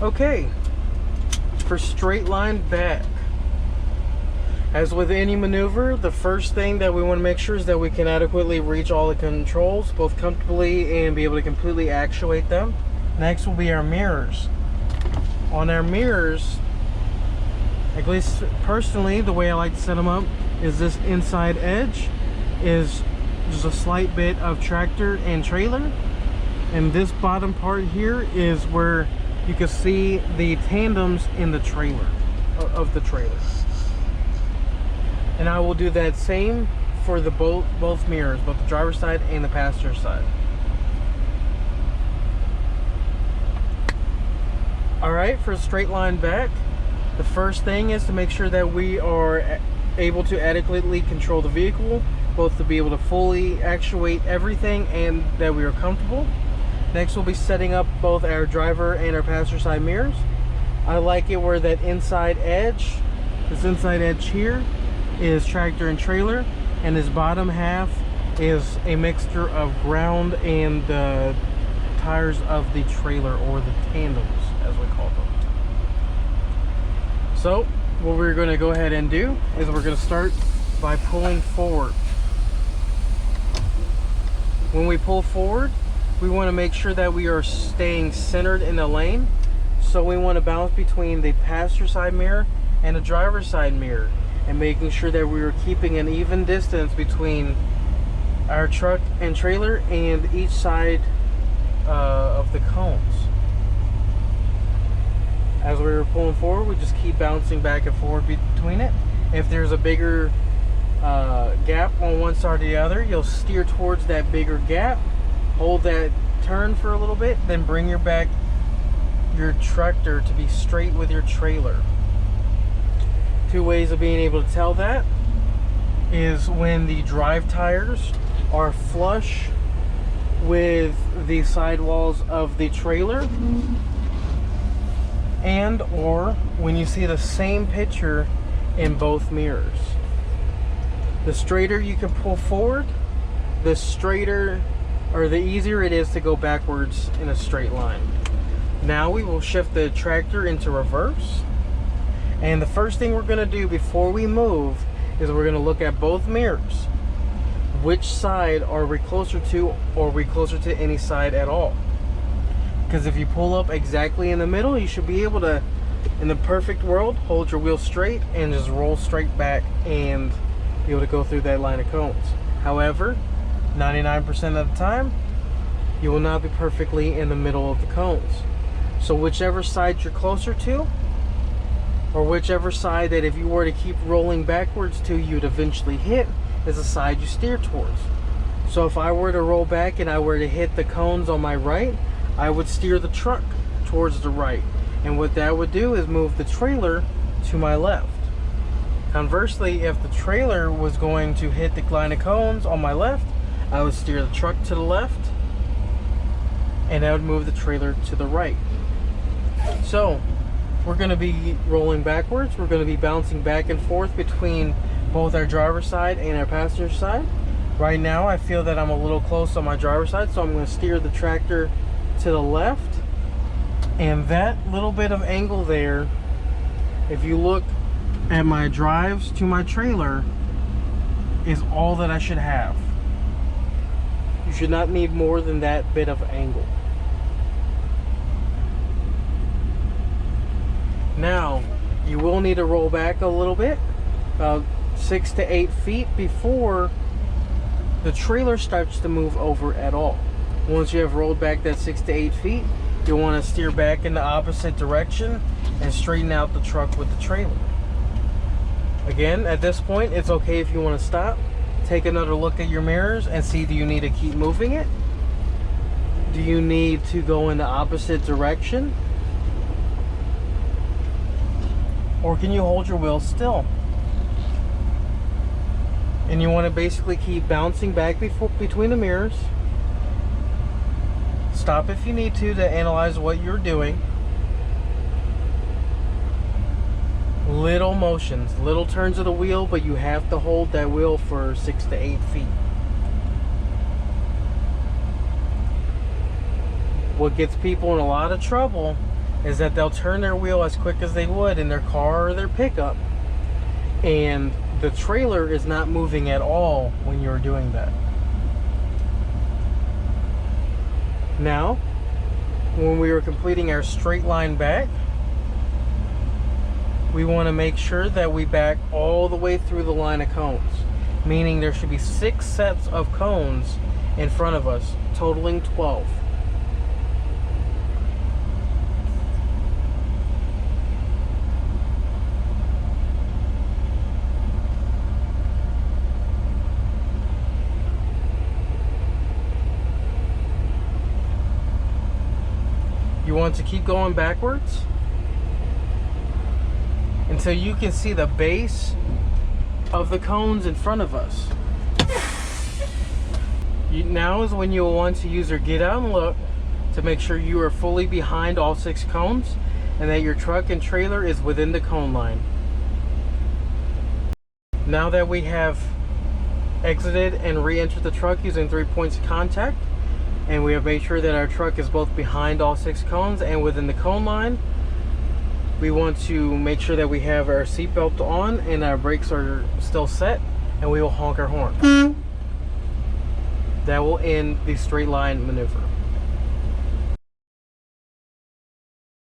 Okay, for straight line back, as with any maneuver, the first thing that we want to make sure is that we can adequately reach all the controls, both comfortably and be able to completely actuate them. Next will be our mirrors. On our mirrors, at least personally, the way I like to set them up is this inside edge is just a slight bit of tractor and trailer, and this bottom part here is where you can see the tandems in the trailer, of the trailer. And I will do that same for the both mirrors, both the driver's side and the passenger side. Alright, for a straight line back, the first thing is to make sure that we are able to adequately control the vehicle, both to be able to fully actuate everything and that we are comfortable. Next, we'll be setting up both our driver and our passenger side mirrors. I like it where that inside edge, this inside edge here, is tractor and trailer, and this bottom half is a mixture of ground and the tires of the trailer, or the tandems as we call them. So what we're going to go ahead and do is we're going to start by pulling forward. When we pull forward, we want to make sure that we are staying centered in the lane. So we want to bounce between the passenger side mirror and the driver's side mirror, and making sure that we are keeping an even distance between our truck and trailer and each side of the cones. As we were pulling forward, we just keep bouncing back and forth between it. If there's a bigger gap on one side or the other, you'll steer towards that bigger gap, hold that turn for a little bit, then bring your tractor to be straight with your trailer. Two ways of being able to tell that is when the drive tires are flush with the sidewalls of the trailer, and or when you see the same picture in both mirrors. The straighter you can pull forward, the straighter or the easier it is to go backwards in a straight line. Now we will shift the tractor into reverse, and the first thing we're going to do before we move is we're going to look at both mirrors. Which side are we closer to, or are we closer to any side at all? Because if you pull up exactly in the middle, you should be able to, in the perfect world, hold your wheel straight and just roll straight back and be able to go through that line of cones. However, 99% of the time, you will not be perfectly in the middle of the cones. So whichever side you're closer to, or whichever side that if you were to keep rolling backwards to, you'd eventually hit, is the side you steer towards. So if I were to roll back and I were to hit the cones on my right, I would steer the truck towards the right, and what that would do is move the trailer to my left. Conversely, if the trailer was going to hit the line of cones on my left, I would steer the truck to the left, and I would move the trailer to the right. So we're going to be rolling backwards. We're going to be bouncing back and forth between both our driver's side and our passenger side. Right now I feel that I'm a little close on my driver's side, so I'm going to steer the tractor to the left, and that little bit of angle there, if you look at my drives to my trailer, is all that I should have. You should not need more than that bit of angle. Now you will need to roll back a little bit, about 6 to 8 feet, before the trailer starts to move over at all. Once you have rolled back that 6 to 8 feet, you'll want to steer back in the opposite direction and straighten out the truck with the trailer. Again, at this point, it's okay if you want to stop, take another look at your mirrors and see, do you need to keep moving it? Do you need to go in the opposite direction? Or can you hold your wheel still? And you want to basically keep bouncing back between the mirrors. Stop if you need to analyze what you're doing. Little motions, little turns of the wheel, but you have to hold that wheel for 6 to 8 feet. What gets people in a lot of trouble is that they'll turn their wheel as quick as they would in their car or their pickup, and the trailer is not moving at all when you're doing that. Now, when we were completing our straight line back, we want to make sure that we back all the way through the line of cones, meaning there should be 6 sets of cones in front of us, totaling 12. You want to keep going backwards until you can see the base of the cones in front of us. Now is when you'll want to use your get out and look to make sure you are fully behind all 6 cones and that your truck and trailer is within the cone line. Now that we have exited and re-entered the truck using 3 points of contact, and we have made sure that our truck is both behind all 6 cones and within the cone line, we want to make sure that we have our seatbelt on and our brakes are still set, and we will honk our horn. That will end the straight line maneuver.